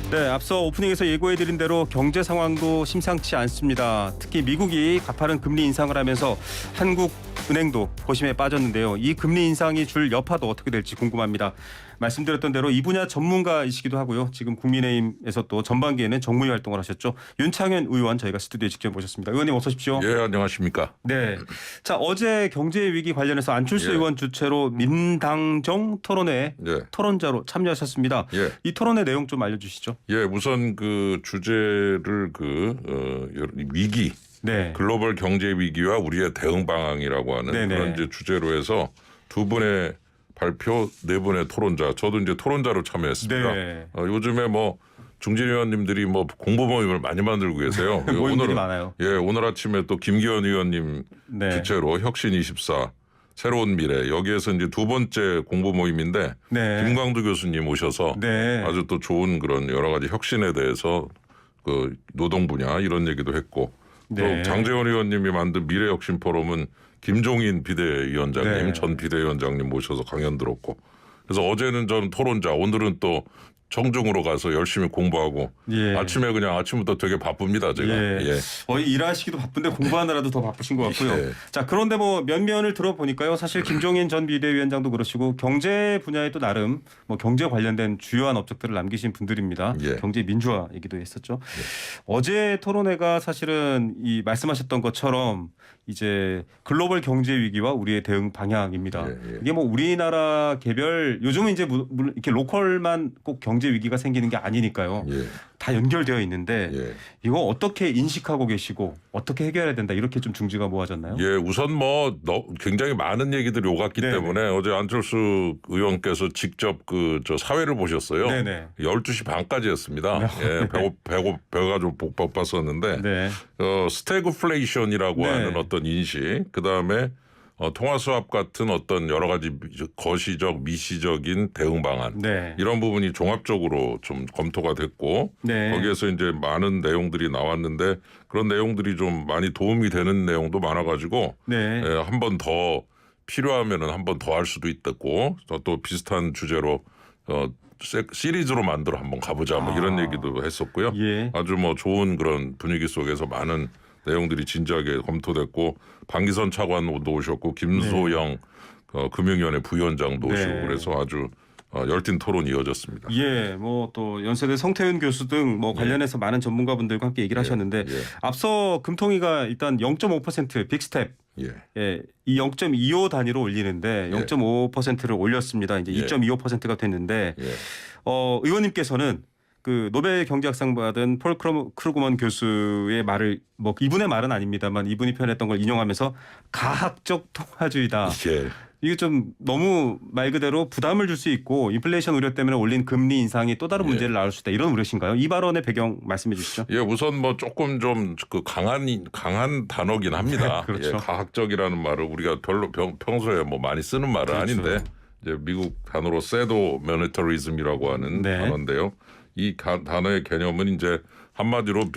네, 앞서 오프닝에서 예고해드린 대로 경제 상황도 심상치 않습니다. 특히 미국이 가파른 금리 인상을 하면서 한국은행도 고심에 빠졌는데요. 이 금리 인상이 줄 여파도 어떻게 될지 궁금합니다. 말씀드렸던 대로 이 분야 전문가이시기도 하고요. 지금 국민의힘에서 또 전반기에는 정무위 활동을 하셨죠. 윤창현 의원 저희가 스튜디오에 직접 모셨습니다. 의원님 어서 오십시오. 예, 안녕하십니까. 네. 자, 어제 경제 위기 관련해서 안철수 예. 의원 주최로 민당정 토론회 예. 토론자로 참여하셨습니다. 예. 이 토론회 내용 좀 알려주시죠. 예, 우선 그 주제를 위기, 네. 글로벌 경제 위기와 우리의 대응 방안이라고 하는 네네. 그런 이제 주제로 해서 두 분의 발표, 네 분의 토론자, 저도 이제 토론자로 참여했습니다. 네. 요즘에 뭐 중진 의원님들이 뭐 공부 모임을 많이 만들고 계세요. 모임들이 많아요. 예, 오늘 아침에 또 김기현 의원님 네. 주최로 혁신24 새로운 미래 여기에서 이제 두 번째 공부 모임인데 네. 김광두 교수님 오셔서 네. 아주 또 좋은 그런 여러 가지 혁신에 대해서 그 노동 분야 이런 얘기도 했고 네. 또 장제원 의원님이 만든 미래혁신 포럼은 김종인 비대위원장님 네. 전 비대위원장님 모셔서 강연 들었고 그래서 어제는 저는 토론자 오늘은 또 청중으로 가서 열심히 공부하고 예. 아침에 그냥 아침부터 되게 바쁩니다 제가. 예. 예. 거의 일하시기도 바쁜데 공부하느라도 더 바쁘신 것 같고요. 예. 자, 그런데 뭐 면면을 들어보니까요. 사실 김종인 전 비대위원장도 그러시고 경제 분야에 또 나름 뭐 경제 관련된 주요한 업적들을 남기신 분들입니다. 예. 경제 민주화 얘기도 했었죠. 어제 토론회가 사실은 이 말씀하셨던 것처럼 이제 글로벌 경제 위기와 우리의 대응 방향입니다. 예, 예. 이게 뭐 우리나라 개별 요즘은 이제 물론 이렇게 로컬만 꼭 경제 위기가 생기는 게 아니니까요. 예. 다 연결되어 있는데 예. 이거 어떻게 인식하고 계시고 어떻게 해결해야 된다 이렇게 좀 중지가 모아졌나요? 예, 우선 뭐 굉장히 많은 얘기들이 오갔기 네네. 때문에 어제 안철수 의원께서 직접 저 사회를 보셨어요. 네네. 12시 반까지 했습니다. 예, 배가 좀 고팠었는데 네. 스태그플레이션이라고 네. 하는 어떤 인식, 그다음에 통화수합 같은 어떤 여러 가지 거시적, 미시적인 대응 방안 네. 이런 부분이 종합적으로 좀 검토가 됐고 네. 거기에서 이제 많은 내용들이 나왔는데 그런 내용들이 좀 많이 도움이 되는 내용도 많아가지고 네. 한 번 더 필요하면은 한 번 더 할 수도 있겠고 또 비슷한 주제로 시리즈로 만들어 한번 가보자 뭐 이런 얘기도 했었고요. 예. 아주 뭐 좋은 그런 분위기 속에서 많은 내용들이 진지하게 검토됐고 방기선 차관도 오셨고 김소영 금융위원회 부위원장도 오시고 네. 그래서 아주 열띤 토론이 이어졌습니다. 예, 뭐 또 연세대 성태윤 교수 등 뭐 관련해서 많은 전문가분들과 함께 얘기를 하셨는데 예. 앞서 금통위가 일단 0.5% 빅스텝 예. 예, 이 0.25 단위로 올리는데 예. 0.5%를 올렸습니다. 이제 예. 2.25%가 됐는데 예. 의원님께서는 그 노벨 경제학상 받은 폴 크루그먼 교수의 말을 뭐 이분의 말은 아닙니다만 이분이 표현했던 걸 인용하면서 가학적 통화주의다. 예. 이게 좀 너무 말 그대로 부담을 줄 수 있고 인플레이션 우려 때문에 올린 금리 인상이 또 다른 문제를 낳을 수 있다. 이런 우려신가요? 이 발언의 배경 말씀해 주시죠. 예, 우선 뭐 조금 좀 그 강한 단어긴 합니다. 그렇죠. 예, 가학적이라는 말을 우리가 별로 평소에 뭐 많이 쓰는 말은 그렇죠. 아닌데 이제 미국 단어로 세도 모니터리즘이라고 하는 네. 단어인데요. 이 단어의 개념은 이제 한마디로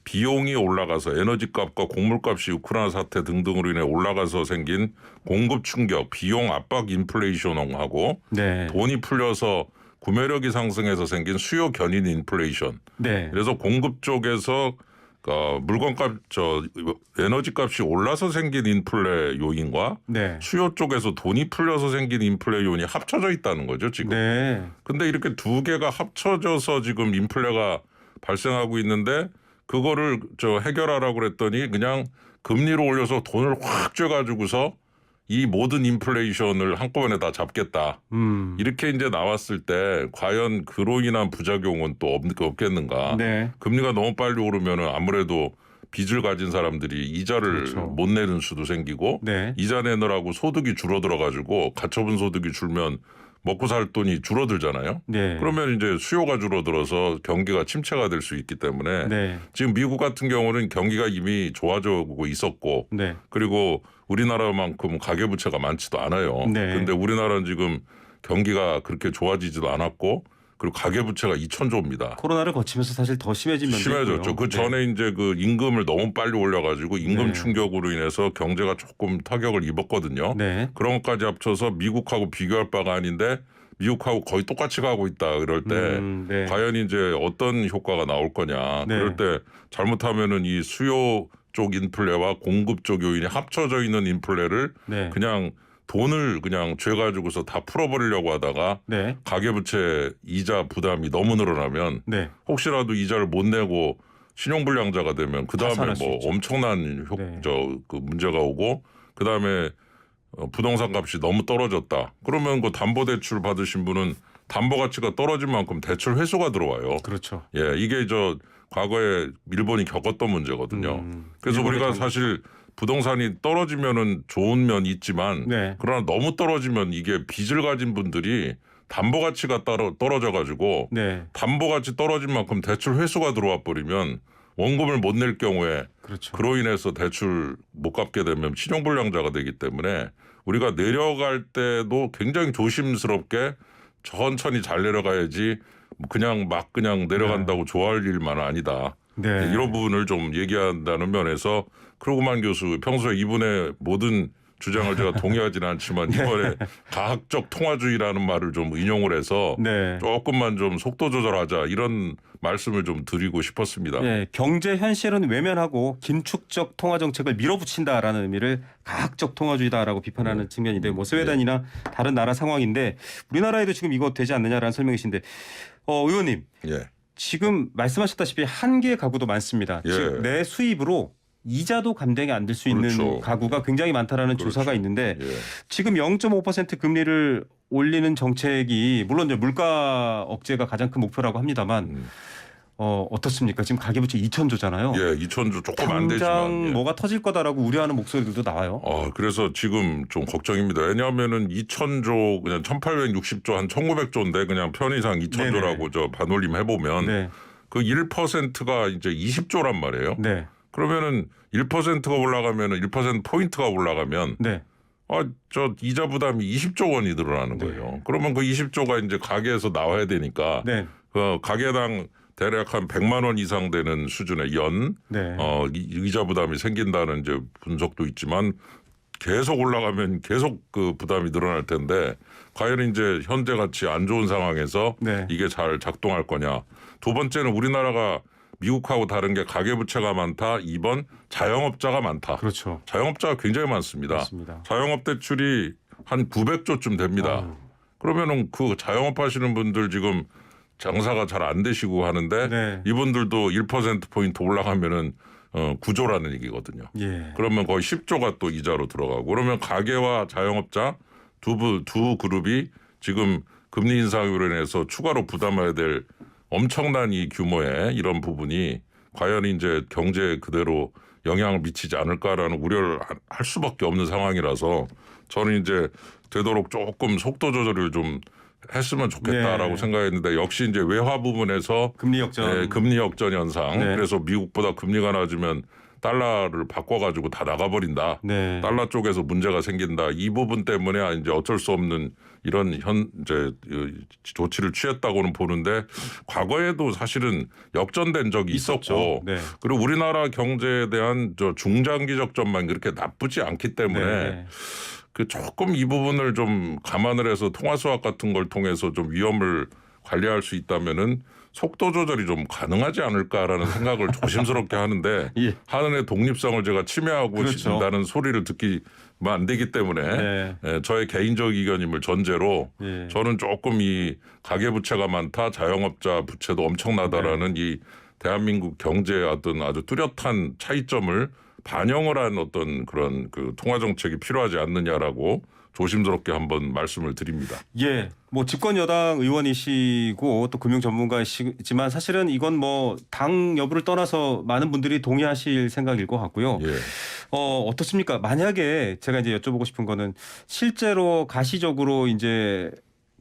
비용이 올라가서 에너지값과 곡물값이 우크라이나 사태 등등으로 인해 올라가서 생긴 공급 충격, 비용 압박 인플레이션하고 네. 돈이 풀려서 구매력이 상승해서 생긴 수요 견인 인플레이션. 네. 그래서 공급 쪽에서 물건값 에너지값이 올라서 생긴 인플레 요인과 네. 수요 쪽에서 돈이 풀려서 생긴 인플레 요인이 합쳐져 있다는 거죠 지금. 네. 근데 이렇게 두 개가 합쳐져서 지금 인플레가 발생하고 있는데 그거를 해결하라고 그랬더니 그냥 금리를 올려서 돈을 확 쬐가지고서 이 모든 인플레이션을 한꺼번에 다 잡겠다. 이렇게 이제 나왔을 때 과연 그로 인한 부작용은 또 없겠는가. 네. 금리가 너무 빨리 오르면 아무래도 빚을 가진 사람들이 이자를 그렇죠. 못 내는 수도 생기고 네. 이자 내느라고 소득이 줄어들어 가지고 가처분 소득이 줄면 먹고 살 돈이 줄어들잖아요. 네. 그러면 이제 수요가 줄어들어서 경기가 침체가 될 수 있기 때문에 네. 지금 미국 같은 경우는 경기가 이미 좋아지고 있었고 네. 그리고 우리나라만큼 가계부채가 많지도 않아요. 네. 그런데 우리나라는 지금 경기가 그렇게 좋아지지도 않았고 그리고 가계부채가 2,000조입니다. 코로나를 거치면서 사실 더 심해진 면도 심해졌죠. 있고요. 그 전에 이제 그 임금을 너무 빨리 올려가지고 임금 네. 충격으로 인해서 경제가 조금 타격을 입었거든요. 네. 그런 것까지 합쳐서 미국하고 비교할 바가 아닌데 미국하고 거의 똑같이 가고 있다 이럴 때 네. 과연 이제 어떤 효과가 나올 거냐. 네. 그럴 때 잘못하면은 이 수요 쪽 인플레와 공급 쪽 요인이 합쳐져 있는 인플레를 네. 그냥 돈을 그냥 죄가지고서 다 풀어버리려고 하다가 네. 가계부채 이자 부담이 너무 늘어나면 네. 혹시라도 이자를 못 내고 신용불량자가 되면 그 다음에 파산할 수 뭐 있죠. 엄청난 네. 그 문제가 오고 그 다음에 부동산 값이 너무 떨어졌다. 그러면 그 담보대출 받으신 분은 담보 가치가 떨어진 만큼 대출 회수가 들어와요. 그렇죠. 예, 이게 과거에 일본이 겪었던 문제거든요. 그래서 일본의 우리가 장- 사실 부동산이 떨어지면은 좋은 면이 있지만 네. 그러나 너무 떨어지면 이게 빚을 가진 분들이 담보 가치가 떨어져 가지고 네. 담보 가치 떨어진 만큼 대출 회수가 들어와 버리면 원금을 못 낼 경우에 그렇죠. 그로 인해서 대출 못 갚게 되면 신용불량자가 되기 때문에 우리가 내려갈 때도 굉장히 조심스럽게 천천히 잘 내려가야지 그냥 내려간다고 좋아할 일만은 아니다. 네. 이런 부분을 좀 얘기한다는 면에서 크루그만 교수 평소에 이분의 모든 주장을 제가 동의하지는 않지만 이번에 가학적 통화주의라는 말을 좀 인용을 해서 네. 조금만 좀 속도 조절하자 이런 말씀을 좀 드리고 싶었습니다. 네, 경제 현실은 외면하고 긴축적 통화 정책을 밀어붙인다라는 의미를 가학적 통화주의다라고 비판하는 측면인데 뭐 스웨덴이나 다른 나라 상황인데 우리나라에도 지금 이거 되지 않느냐라는 설명이신데 의원님 예. 지금 말씀하셨다시피 한계 가구도 많습니다. 예. 즉 내 수입으로 이자도 감당이 안 될 수 있는 그렇죠. 가구가 굉장히 많다라는 그렇죠. 조사가 있는데 예. 지금 0.5% 금리를 올리는 정책이 물론 이제 물가 억제가 가장 큰 목표라고 합니다만 어떻습니까? 지금 가계부채 2,000조잖아요. 예, 2,000조 조금 안 당장 되지만. 예. 뭐가 터질 거다라고 우려하는 목소리들도 나와요. 그래서 지금 좀 걱정입니다. 왜냐하면은 2,000조 그냥 1,860조 한 1,900조인데 그냥 편의상 2,000조라고 저 반올림 해보면 네, 그 1%가 이제 20조란 말이에요. 네, 그러면은 1%가 올라가면은 1% 포인트가 올라가면 네, 저 이자 부담이 20조 원이 늘어나는 거예요. 그러면 그 20조가 이제 가계에서 나와야 되니까 네, 그 가계당 대략 한 100만 원 이상 되는 수준의 네. 이자 부담이 생긴다는 이제 분석도 있지만 계속 올라가면 계속 그 부담이 늘어날 텐데 과연 이제 현재 같이 안 좋은 상황에서 네. 이게 잘 작동할 거냐. 두 번째는 우리나라가 미국하고 다른 게 가계부채가 많다. 2번 자영업자가 많다. 그렇죠. 자영업자가 굉장히 많습니다. 맞습니다. 자영업 대출이 한 900조쯤 됩니다. 아유. 그러면은 그 자영업 하시는 분들 지금 장사가 잘 안 되시고 하는데 네. 이분들도 1%포인트 올라가면은 9조라는 얘기거든요. 예. 그러면 거의 10조가 또 이자로 들어가고 그러면 가계와 자영업자 두 그룹이 지금 금리 인상으로 인해서 추가로 부담해야 될 엄청난 이 규모의 이런 부분이 과연 이제 경제에 그대로 영향을 미치지 않을까라는 우려를 할 수밖에 없는 상황이라서 저는 이제 되도록 조금 속도 조절을 좀 했으면 좋겠다라고 네. 생각했는데 역시 이제 외화 부분에서 금리 역전. 금리 역전 현상. 네. 그래서 미국보다 금리가 낮으면 달러를 바꿔가지고 다 나가버린다. 네. 달러 쪽에서 문제가 생긴다. 이 부분 때문에 이제 어쩔 수 없는 이런 이제 조치를 취했다고는 보는데 과거에도 사실은 역전된 적이 있었죠. 있었고 네. 그리고 우리나라 경제에 대한 저 중장기적 전망이 그렇게 나쁘지 않기 때문에 네. 그 조금 이 부분을 좀 감안을 해서 통화 수학 같은 걸 통해서 좀 위험을 관리할 수 있다면은 속도 조절이 좀 가능하지 않을까라는 생각을 조심스럽게 하는데 예. 하늘의 독립성을 제가 침해하고 그렇죠. 싶다는 소리를 듣기만 안 되기 때문에 네. 저의 개인적 의견임을 전제로 예. 저는 조금 이 가계부채가 많다 자영업자 부채도 엄청나다라는 네. 이 대한민국 경제의 어떤 아주 뚜렷한 차이점을 반영을 한 어떤 그런 그 통화 정책이 필요하지 않느냐라고 조심스럽게 한번 말씀을 드립니다. 예, 뭐 집권 여당 의원이시고 또 금융 전문가이시지만 사실은 이건 뭐 당 여부를 떠나서 많은 분들이 동의하실 생각일 것 같고요. 예. 어떻습니까? 만약에 제가 이제 여쭤보고 싶은 거는 실제로 가시적으로 이제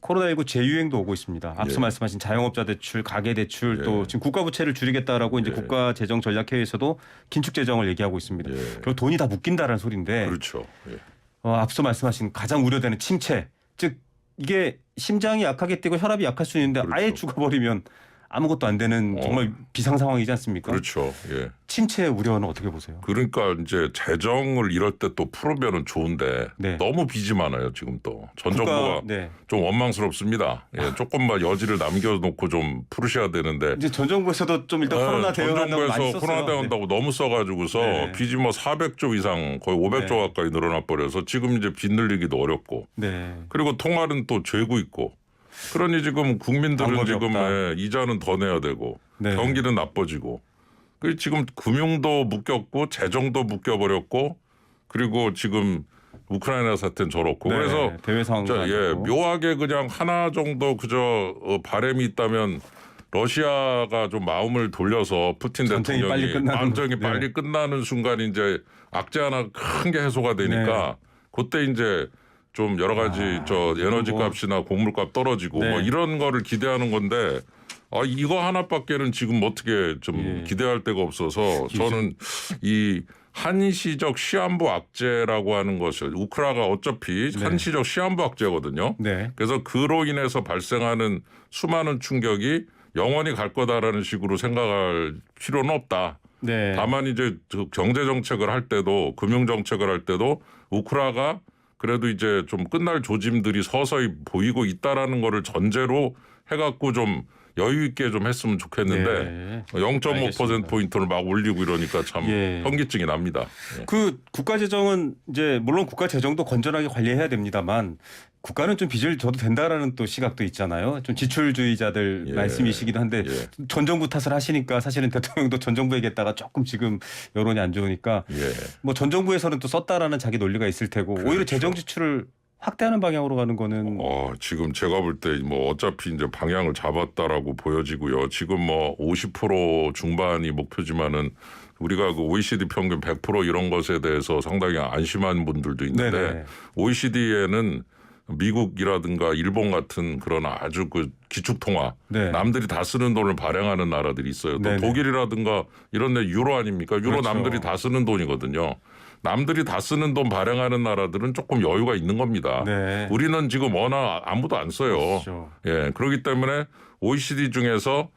코로나19 재유행도 오고 있습니다. 앞서 예. 말씀하신 자영업자 대출, 가계 대출 예. 또 지금 국가 부채를 줄이겠다라고 이제 예. 국가 재정 전략 회의에서도 긴축 재정을 얘기하고 있습니다. 예. 그리고 돈이 다 묶인다라는 소리인데 그렇죠. 예. 앞서 말씀하신 가장 우려되는 침체, 즉 이게 심장이 약하게 뛰고 혈압이 약할 수 있는데 그렇죠. 아예 죽어버리면 아무것도 안 되는 정말 비상 상황이지 않습니까? 그렇죠. 예. 침체 우려는 어떻게 보세요? 그러니까 이제 재정을 이럴 때 또 풀으면은 좋은데 네. 너무 빚이 많아요 지금 또 전 정부가 네. 좀 원망스럽습니다. 예, 조금만 여지를 남겨놓고 좀 풀으셔야 되는데 이제 전 정부에서도 좀 일단 코로나 전 대응한다고 많이 정부에서 썼어요. 코로나 대응한다고 너무 써가지고서 네. 빚이 뭐 400조 이상 거의 500조 네. 가까이 늘어나 버려서 지금 이제 빚 늘리기도 어렵고 네. 그리고 통화는 또 죄고 있고 그러니 지금 국민들은 방법이 지금 없다. 이자는 더 내야 되고 네. 경기는 나빠지고 그 지금 금융도 묶였고 재정도 묶여버렸고 그리고 지금 우크라이나 사태는 저렇고 네. 그래서 대외 상황도 예, 아니고. 묘하게 그냥 하나 정도 그저 바람이 있다면 러시아가 좀 마음을 돌려서 푸틴 전쟁이 대통령이 빨리 끝나는 완전히 네. 빨리 끝나는 순간 이제 악재 하나 큰 게 해소가 되니까 그때 이제 좀 여러 가지 저 에너지 뭐. 값이나 곡물값 떨어지고 네. 뭐 이런 거를 기대하는 건데 이거 하나밖에는 지금 어떻게 좀 예. 기대할 데가 없어서 저는 이 한시적 시한부 악재라고 하는 것이 우크라가 어차피 네. 한시적 시한부 악재거든요. 네. 그래서 그로 인해서 발생하는 수많은 충격이 영원히 갈 거다라는 식으로 생각할 필요는 없다. 네. 다만 이제 경제 정책을 할 때도 금융 정책을 할 때도 우크라가 그래도 이제 좀 끝날 조짐들이 서서히 보이고 있다라는 거를 전제로 해갖고 좀 여유 있게 좀 했으면 좋겠는데 네. 0.5% 포인트를 막 올리고 이러니까 참 예. 현기증이 납니다. 예. 그 국가 재정은 이제 물론 국가 재정도 건전하게 관리해야 됩니다만 국가는 좀 빚을 져도 된다라는 또 시각도 있잖아요. 좀 지출주의자들 예. 말씀이시기도 한데 예. 전 정부 탓을 하시니까 사실은 대통령도 전 정부 얘기했다가 조금 지금 여론이 안 좋으니까 예. 뭐 전 정부에서는 또 썼다라는 자기 논리가 있을 테고 오히려 그렇죠. 재정 지출을 확대하는 방향으로 가는 거는 지금 제가 볼 때 뭐 어차피 이제 방향을 잡았다라고 보여지고요. 지금 뭐 50% 중반이 목표지만은 우리가 그 OECD 평균 100% 이런 것에 대해서 상당히 안심한 분들도 있는데 네네. OECD에는 미국이라든가 일본 같은 그런 아주 그 기축통화 네. 남들이 다 쓰는 돈을 발행하는 나라들이 있어요. 또 네네. 독일이라든가 이런 데 유로 아닙니까? 유로 그렇죠. 남들이 다 쓰는 돈이거든요. 남들이 다 쓰는 돈 발행하는 나라들은 조금 여유가 있는 겁니다. 네. 우리는 지금 워낙 아무도 안 써요. 그렇죠. 예, 그렇기 때문에 OECD 중에서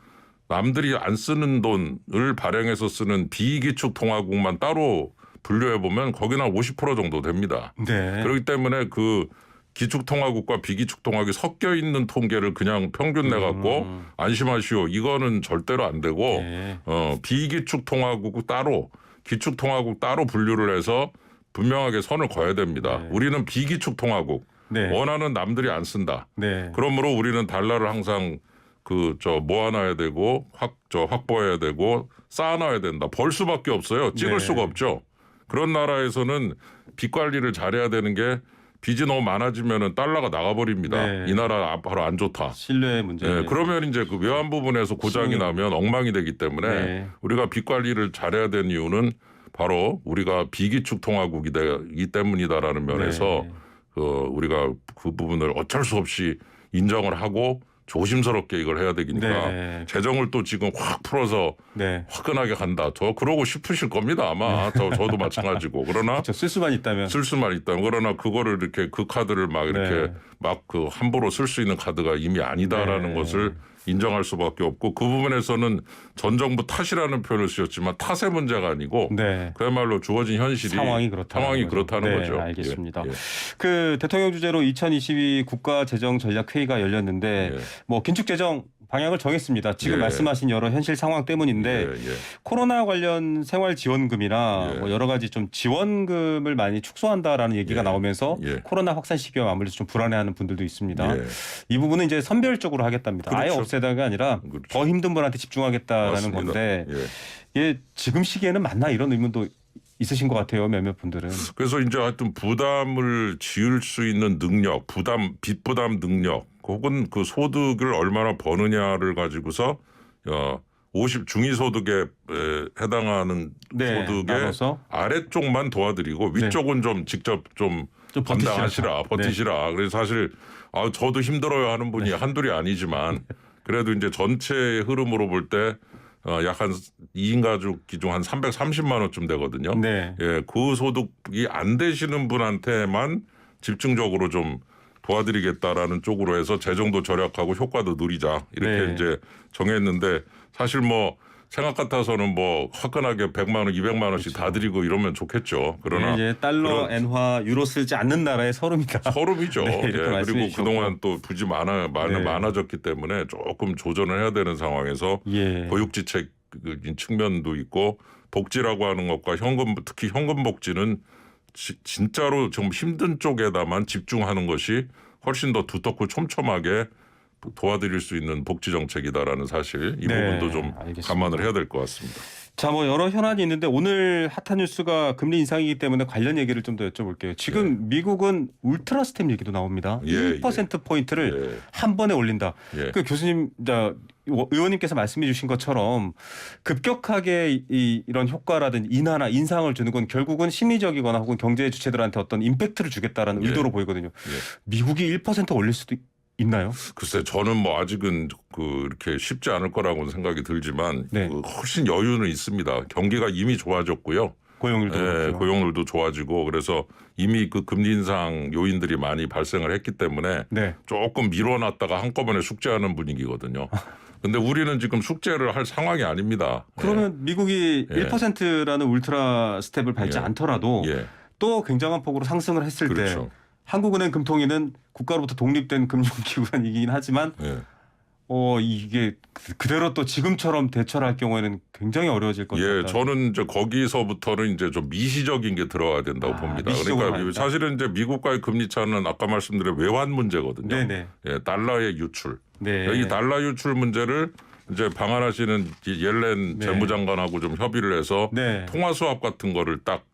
남들이 안 쓰는 돈을 발행해서 쓰는 비기축통화국만 따로 분류해 보면 거기는 한 50% 정도 됩니다. 네. 그렇기 때문에 그 기축통화국과 비기축통화국이 섞여 있는 통계를 그냥 평균 내갖고 안심하시오. 이거는 절대로 안 되고 네. 비기축통화국 따로 기축통화국 따로 분류를 해서 분명하게 선을 그어야 됩니다. 네. 우리는 비기축통화국 네. 원하는 남들이 안 쓴다. 네. 그러므로 우리는 달러를 항상 모아놔야 되고 확보해야 되고 쌓아놔야 된다. 벌 수밖에 없어요. 찍을 네. 수가 없죠. 그런 나라에서는 빚 관리를 잘해야 되는 게 빚이 너무 많아지면은 달러가 나가버립니다. 네. 이 나라 바로 안 좋다. 신뢰 문제. 예, 그러면 이제 그 외환 부분에서 고장이 나면 엉망이 되기 때문에 네. 우리가 빚 관리를 잘해야 되는 이유는 바로 우리가 비기축통화국이기 때문이다라는 면에서 네. 우리가 그 부분을 어쩔 수 없이 인정을 하고 조심스럽게 이걸 해야 되니까 네. 재정을 또 지금 확 풀어서 네. 화끈하게 간다. 그러고 싶으실 겁니다 아마. 저도 마찬가지고. 그러나 그렇죠. 쓸 수만 있다면. 쓸 수만 있다면 그러나 그거를 이렇게 그 카드를 막 이렇게 네. 막 그 함부로 쓸 수 있는 카드가 이미 아니다라는 네. 것을 인정할 수밖에 없고 그 부분에서는 전 정부 탓이라는 표현을 쓰셨지만 탓의 문제가 아니고 네. 그야말로 주어진 현실이 상황이 그렇다는 그렇다는 네, 거죠. 알겠습니다. 예, 예. 그 대통령 주재로 2022 국가재정전략회의가 열렸는데 예. 뭐 긴축재정 방향을 정했습니다. 지금 예. 말씀하신 여러 현실 상황 때문인데 예, 예. 코로나 관련 생활지원금이나 예. 뭐 여러 가지 좀 지원금을 많이 축소한다라는 얘기가 예. 나오면서 예. 코로나 확산 시기와 맞물려서 좀 불안해하는 분들도 있습니다. 예. 이 부분은 이제 선별적으로 하겠답니다. 아예 그렇죠. 없애다가 아니라 그렇죠. 더 힘든 분한테 집중하겠다라는 맞습니다. 건데 예. 예, 지금 시기에는 맞나 이런 의문도 있으신 것 같아요. 몇몇 분들은. 그래서 이제 하여튼 부담을 지을 수 있는 능력, 빚 부담 능력, 혹은 그 소득을 얼마나 버느냐를 가지고서 50 중위소득에 해당하는 네, 소득의 나눠서? 아래쪽만 도와드리고 네. 위쪽은 좀 직접 좀 버티시라. 버티시라. 그래서 사실 저도 힘들어요 하는 분이 한둘이 아니지만 그래도 이제 전체 흐름으로 볼 때 약 한 2인 가족 기준 한 330만 원쯤 되거든요. 네. 예, 그 소득이 안 되시는 분한테만 집중적으로 좀 도와드리겠다라는 쪽으로 해서 재정도 절약하고 효과도 누리자 이렇게 네. 이제 정했는데 사실 뭐 생각 같아서는 뭐 화끈하게 100만 원, 200만 원씩 다 드리고 이러면 좋겠죠. 그러나 이제 달러, 엔화, 유로 쓰지 않는 나라의 서름이다. 서름이죠. 네, 이렇게 말씀해 그리고 주셨고. 그동안 또 빚이 많아졌기 때문에 조금 조정을 해야 되는 상황에서 예. 고육지책인 측면도 있고 복지라고 하는 것과 현금 특히 현금 복지는 진짜로 좀 힘든 쪽에다만 집중하는 것이 훨씬 더 두텁고 촘촘하게 도와드릴 수 있는 복지 정책이다라는 사실 이 네, 부분도 좀 알겠습니다. 감안을 해야 될 것 같습니다. 자, 뭐 여러 현안이 있는데 오늘 핫한 뉴스가 금리 인상이기 때문에 관련 얘기를 좀 더 여쭤볼게요. 지금 미국은 울트라 스텝 얘기도 나옵니다. 예, 1% 포인트를 예. 한 번에 올린다. 예. 그 교수님, 의원님께서 말씀해 주신 것처럼 급격하게 이런 효과라든지 인하나 인상을 주는 건 결국은 심리적이거나 혹은 경제 주체들한테 어떤 임팩트를 주겠다라는 예. 의도로 보이거든요. 예. 미국이 1% 올릴 수도 있나요? 글쎄 저는 뭐 아직은 이렇게 쉽지 않을 거라고 생각이 들지만 네. 훨씬 여유는 있습니다. 경기가 이미 좋아졌고요. 고용률도 그렇죠. 고용률도 좋아지고 그래서 이미 그 금리 인상 요인들이 많이 발생을 했기 때문에 네. 조금 미뤄놨다가 한꺼번에 숙제하는 분위기거든요. 근데 우리는 지금 숙제를 할 상황이 아닙니다. 그러면 미국이 예. 1%라는 울트라 스텝을 밟지 예. 않더라도 예. 또 굉장한 폭으로 상승을 했을 그렇죠. 때 한국은행 금통위는 국가로부터 독립된 금융기관이긴 하지만 예. 이게 그대로 또 지금처럼 대처를 할 경우에는 굉장히 어려워질 것 같다. 예, 저는 이제 거기서부터는 이제 좀 미시적인 게 들어가야 된다고 봅니다. 미시적으로 그러니까 간다. 사실은 이제 미국과의 금리 차는 아까 말씀드린 외환 문제거든요. 네네. 예, 달러의 유출. 네. 이 달러 유출 문제를 이제 방한하시는 옐렌 네. 재무장관하고 좀 협의를 해서 네. 통화 수합 같은 거를 딱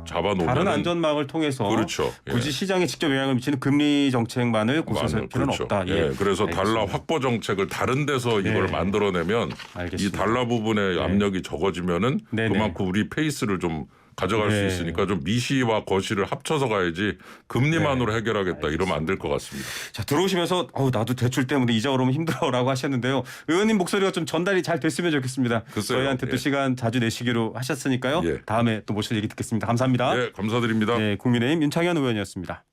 잡아놓으면 다른 안전망을 통해서 그렇죠. 예. 굳이 시장에 직접 영향을 미치는 금리 정책만을 고수할 필요는 그렇죠. 없다. 예, 그래서 알겠습니다. 달러 확보 정책을 다른 데서 네. 이걸 만들어내면 이 알겠습니다. 달러 부분의 압력이 적어지면은 네네. 그만큼 우리 페이스를 좀 가져갈 네. 수 있으니까 좀 미시와 거시를 합쳐서 가야지 금리만으로 해결하겠다 이러면 안 될 것 같습니다. 자, 들어오시면서 나도 대출 때문에 이자 오르면 힘들어라고 하셨는데요. 의원님 목소리가 좀 전달이 잘 됐으면 좋겠습니다. 글쎄요. 저희한테 또 예. 시간 자주 내시기로 하셨으니까요. 예. 다음에 또 모실 얘기 듣겠습니다. 감사합니다. 네, 감사드립니다. 네, 국민의힘 윤창현 의원이었습니다.